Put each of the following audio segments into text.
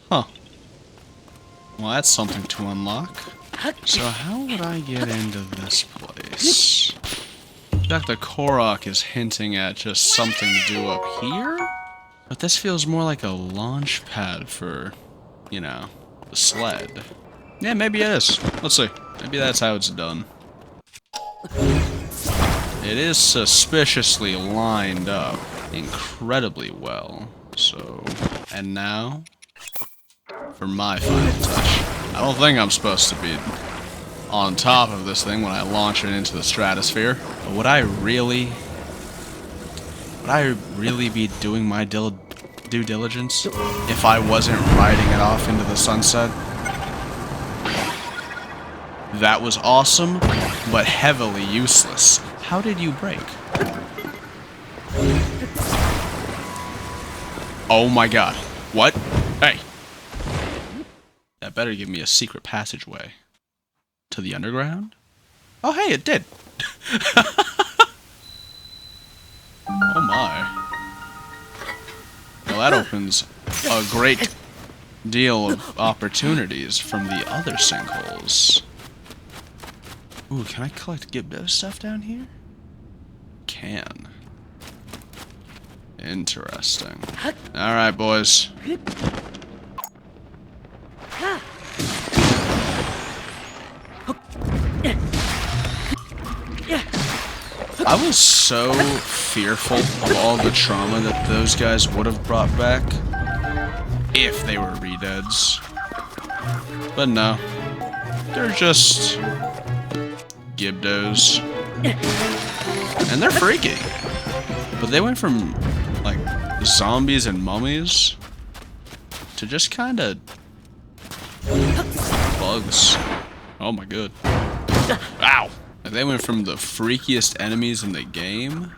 Huh. Well, that's something to unlock. So how would I get into this place? Dr. Korok is hinting at just something to do up here? But this feels more like a launch pad for, you know, the sled. Yeah, maybe it is. Let's see. Maybe that's how it's done. It is suspiciously lined up incredibly well. So, and now, for my final touch. I don't think I'm supposed to be on top of this thing when I launch it into the stratosphere. But would I really be doing my due diligence if I wasn't riding it off into the sunset? That was awesome, but heavily useless. How did you break? Oh my god. What? Hey! That better give me a secret passageway. To the underground? Oh hey, it did! Oh my. Well, that opens a great deal of opportunities from the other sinkholes. Ooh, can I collect Gibdo stuff down here? Can. Interesting. Alright, boys. I was so fearful of all the trauma that those guys would have brought back if they were redeads. But no. They're just Gibdos. And they're freaky. But they went from, like, zombies and mummies to just kinda bugs. Oh my god. Ow! Like, they went from the freakiest enemies in the game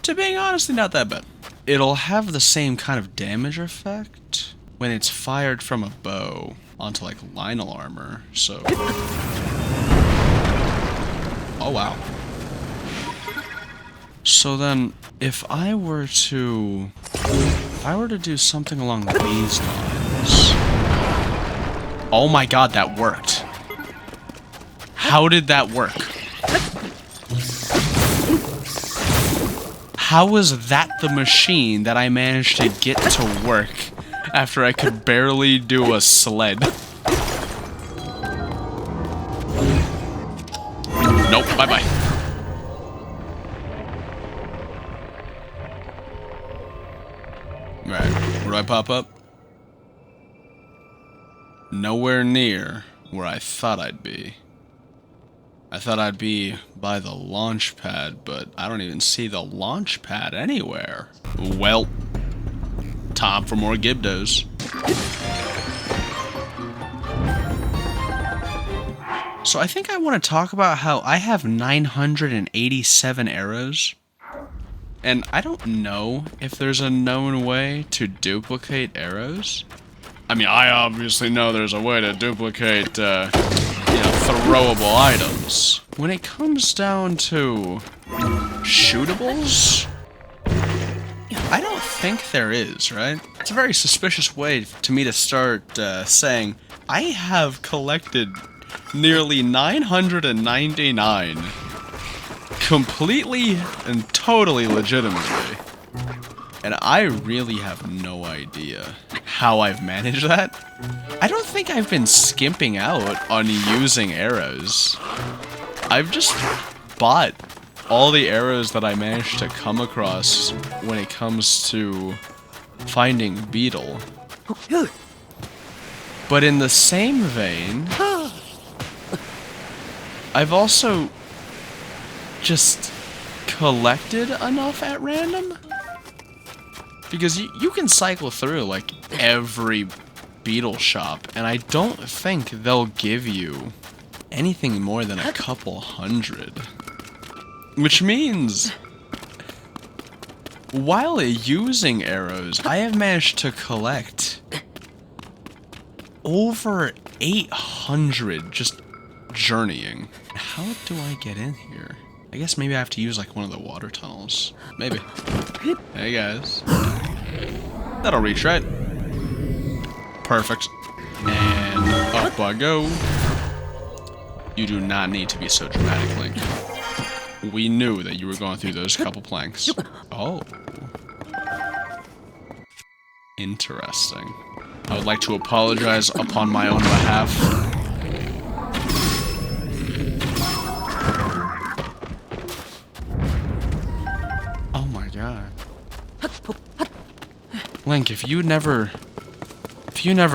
to being honestly not that bad. It'll have the same kind of damage effect when it's fired from a bow onto, like, Lionel armor, so... Oh wow. So then, if I were to do something along these lines... Oh my god, that worked. How did that work? How was that the machine that I managed to get to work after I could barely do a sled? Nope, bye-bye. Right, where do I pop up? Nowhere near where I thought I'd be. I thought I'd be by the launch pad, but I don't even see the launch pad anywhere. Well, time for more Gibdos. So I think I want to talk about how I have 987 arrows. And I don't know if there's a known way to duplicate arrows. I mean, I obviously know there's a way to duplicate, throwable items. When it comes down to shootables, I don't think there is, right? It's a very suspicious way to me to start saying, I have collected nearly 999 completely and totally legitimately. And I really have no idea how I've managed that. I don't think I've been skimping out on using arrows. I've just bought all the arrows that I managed to come across when it comes to finding beetle. But in the same vein, I've also just collected enough at random. Because you can cycle through, like, every beetle shop, and I don't think they'll give you anything more than a couple hundred. Which means, while using arrows, I have managed to collect over 800 just journeying. How do I get in here? I guess maybe I have to use, like, one of the water tunnels. Maybe. Hey, guys. That'll reach, right? Perfect. And up I go. You do not need to be so dramatic, Link. We knew that you were going through those couple planks. Oh. Interesting. I would like to apologize upon my own behalf. Oh my god. Link, if you never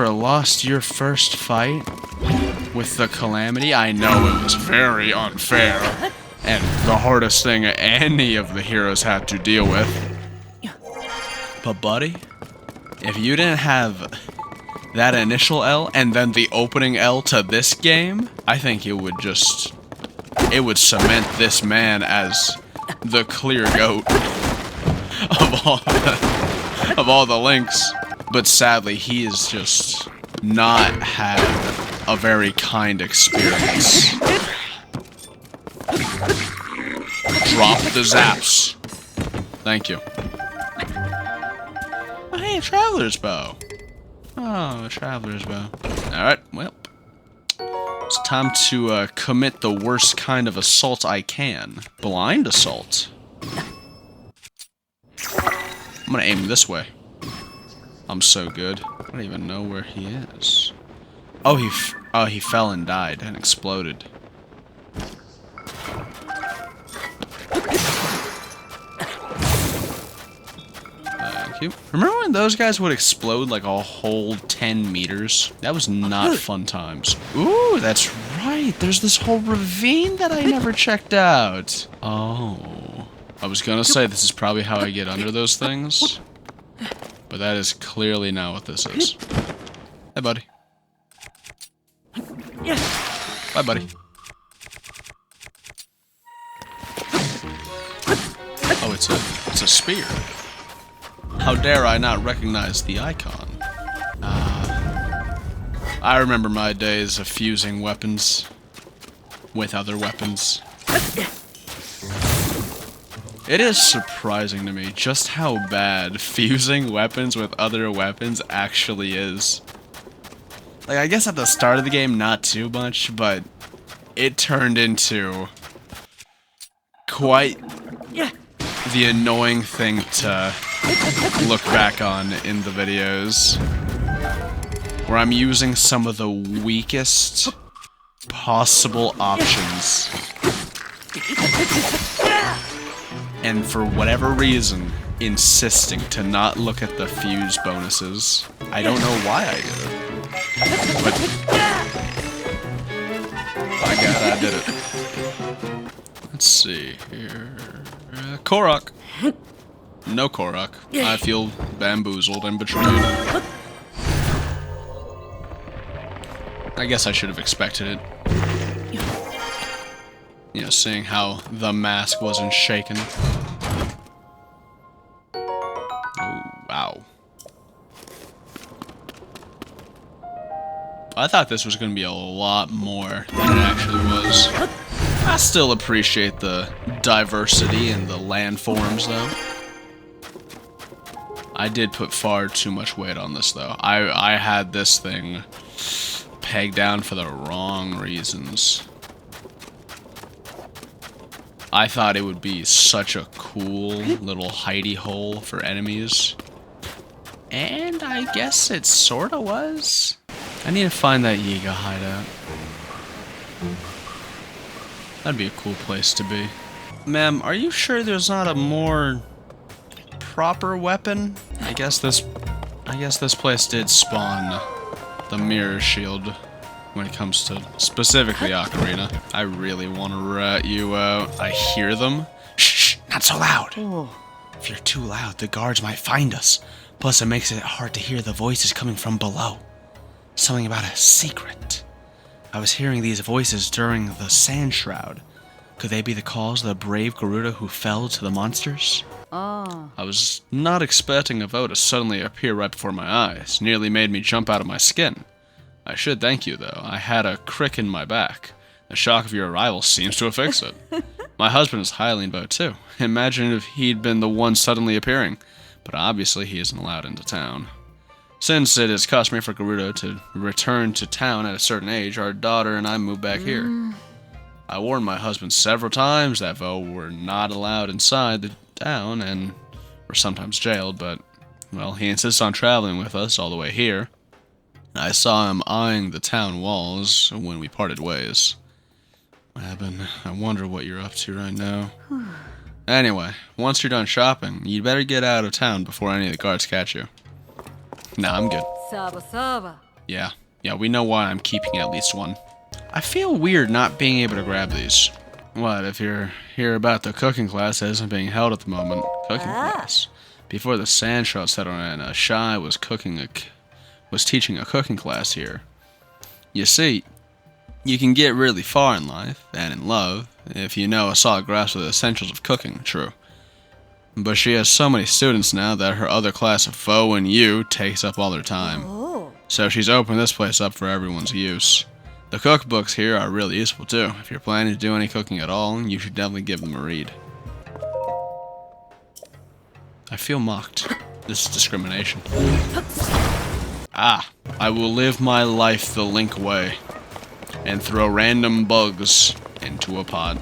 lost your first fight with the Calamity, I know it was very unfair and the hardest thing any of the heroes had to deal with. But buddy, if you didn't have that initial L and then the opening L to this game, I think it would cement this man as the clear GOAT of all the Links. But sadly, he has just not had a very kind experience. Drop the zaps. Thank you. Oh, hey, Traveler's Bow. Oh, Traveler's Bow. Alright, well. It's time to commit the worst kind of assault I can. Blind assault. I'm gonna aim this way. I'm so good. I don't even know where he is. Oh, he fell and died and exploded. Thank you. Remember when those guys would explode like a whole 10 meters? That was not fun times. Ooh, that's right. There's this whole ravine that I never checked out. Oh. I was gonna say this is probably how I get under those things. But that is clearly not what this is. Hey, buddy. Bye, buddy. Oh, it's a spear. How dare I not recognize the icon? I remember my days of fusing weapons with other weapons. It is surprising to me just how bad fusing weapons with other weapons actually is. Like, I guess at the start of the game, not too much, but it turned into quite the annoying thing to look back on in the videos. Where I'm using some of the weakest possible options. And for whatever reason, insisting to not look at the fuse bonuses. I don't know why I did it. But by God, I did it. Let's see here. Korok. No Korok. I feel bamboozled and betrayed. I guess I should have expected it. You know, seeing how the mask wasn't shaken. Oh, wow. I thought this was going to be a lot more than it actually was. I still appreciate the diversity in the landforms, though. I did put far too much weight on this, though. I had this thing pegged down for the wrong reasons. I thought it would be such a cool little hidey hole for enemies. And I guess it sorta was. I need to find that Yiga hideout. That'd be a cool place to be. Ma'am, are you sure there's not a more proper weapon? I guess this place did spawn the mirror shield when it comes to specifically Ocarina. I really want to rat you out. I hear them. Shh, not so loud. Oh. If you're too loud, the guards might find us. Plus, it makes it hard to hear the voices coming from below. Something about a secret. I was hearing these voices during the Sand Shroud. Could they be the cause of the brave Garuda who fell to the monsters? Oh. I was not expecting a vote to suddenly appear right before my eyes. Nearly made me jump out of my skin. I should thank you, though. I had a crick in my back. The shock of your arrival seems to have fixed it. My husband is highly in vote, too. Imagine if he'd been the one suddenly appearing. But obviously he isn't allowed into town. Since it is customary for Gerudo to return to town at a certain age, our daughter and I moved back here. I warned my husband several times that Vo were not allowed inside the town and were sometimes jailed, but, well, he insists on traveling with us all the way here. I saw him eyeing the town walls when we parted ways. Eben, I wonder what you're up to right now. Anyway, once you're done shopping, you'd better get out of town before any of the guards catch you. Nah, I'm good. Yeah, we know why I'm keeping at least one. I feel weird not being able to grab these. What, if you're here about the cooking class that isn't being held at the moment? Cooking class? Before the sand shot settled in, Shai was teaching a cooking class here. You see, you can get really far in life, and in love, if you know a solid grasp of the essentials of cooking, true. But she has so many students now that her other class of Foe and you takes up all their time. So she's opened this place up for everyone's use. The cookbooks here are really useful too. If you're planning to do any cooking at all, you should definitely give them a read. I feel mocked. This is discrimination. Ah, I will live my life the Link way. And throw random bugs into a pot.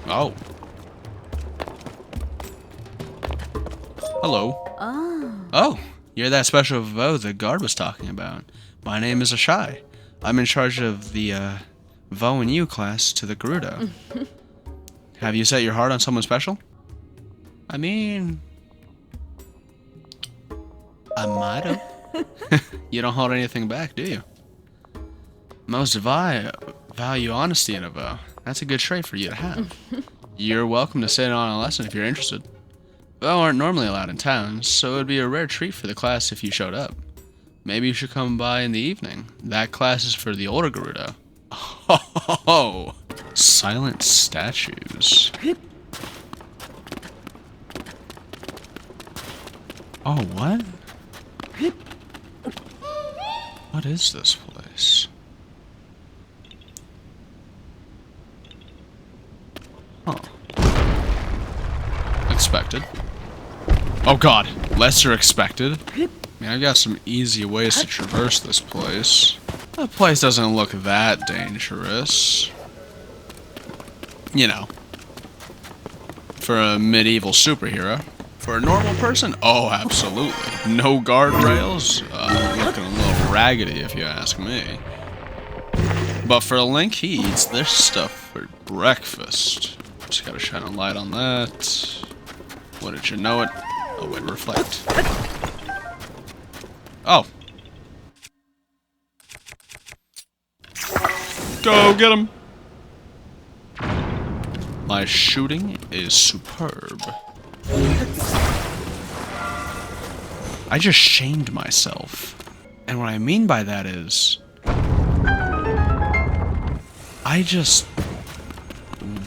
Oh. Hello. Oh, you're that special Vo the guard was talking about. My name is Ashai. I'm in charge of the Vo and you class to the Gerudo. Have you set your heart on someone special? I mean, I might have. You don't hold anything back, do you? Most value honesty in a Vo. That's a good trait for you to have. You're welcome to sit in on a lesson if you're interested. Vo aren't normally allowed in town, so it would be a rare treat for the class if you showed up. Maybe you should come by in the evening. That class is for the older Gerudo. Oh, silent statues. Oh, what? What is this place? Huh. Expected. Oh god, lesser expected. I mean, I've got some easy ways to traverse this place. The place doesn't look that dangerous. You know. For a medieval superhero. For a normal person? Oh, absolutely. No guardrails? Looking a little raggedy if you ask me. But for Link, he eats this stuff for breakfast. Just gotta shine a light on that. Wouldn't you know it? Oh, wait, reflect. Oh. Go get him! My shooting is superb. I just shamed myself. And what I mean by that is, I just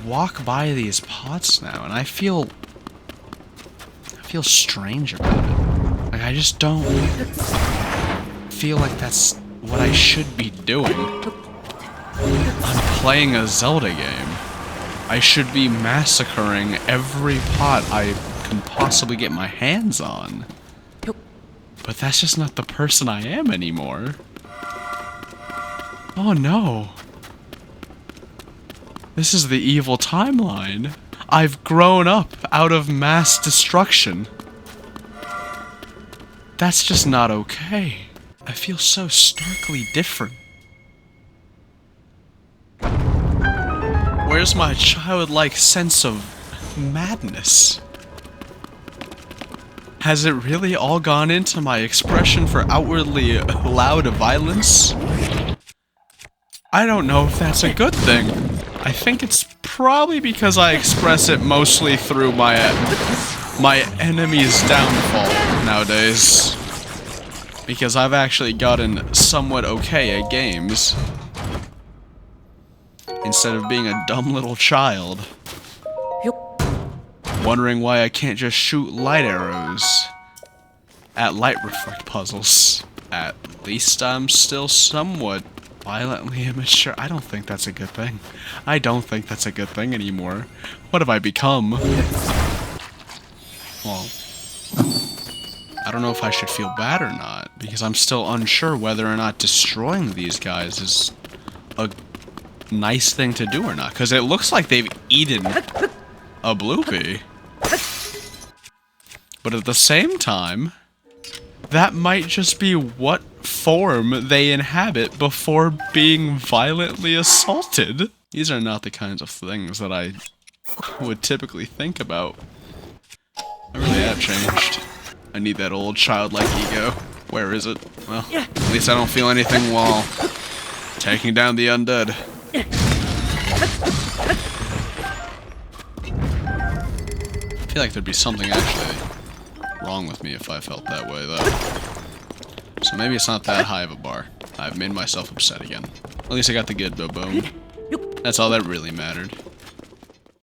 walk by these pots now and I feel strange about it. Like, I just don't feel like that's what I should be doing. I'm playing a Zelda game. I should be massacring every pot I can possibly get my hands on. But that's just not the person I am anymore. Oh no. This is the evil timeline. I've grown up out of mass destruction. That's just not okay. I feel so starkly different. Where's my childlike sense of madness? Has it really all gone into my expression for outwardly loud violence? I don't know if that's a good thing. I think it's probably because I express it mostly through my enemy's downfall nowadays. Because I've actually gotten somewhat okay at games. Instead of being a dumb little child. Wondering why I can't just shoot light arrows at light reflect puzzles. At least I'm still somewhat violently immature. I don't think that's a good thing. I don't think that's a good thing anymore. What have I become? Well, I don't know if I should feel bad or not, because I'm still unsure whether or not destroying these guys is a nice thing to do or not, because it looks like they've eaten a Bloopy. But at the same time, that might just be what form they inhabit before being violently assaulted. These are not the kinds of things that I would typically think about. I really have changed. I need that old childlike ego. Where is it? Well, at least I don't feel anything while taking down the undead. I feel like there'd be something actually wrong with me if I felt that way, though. So maybe it's not that high of a bar. I've made myself upset again. At least I got the good boom. That's all that really mattered.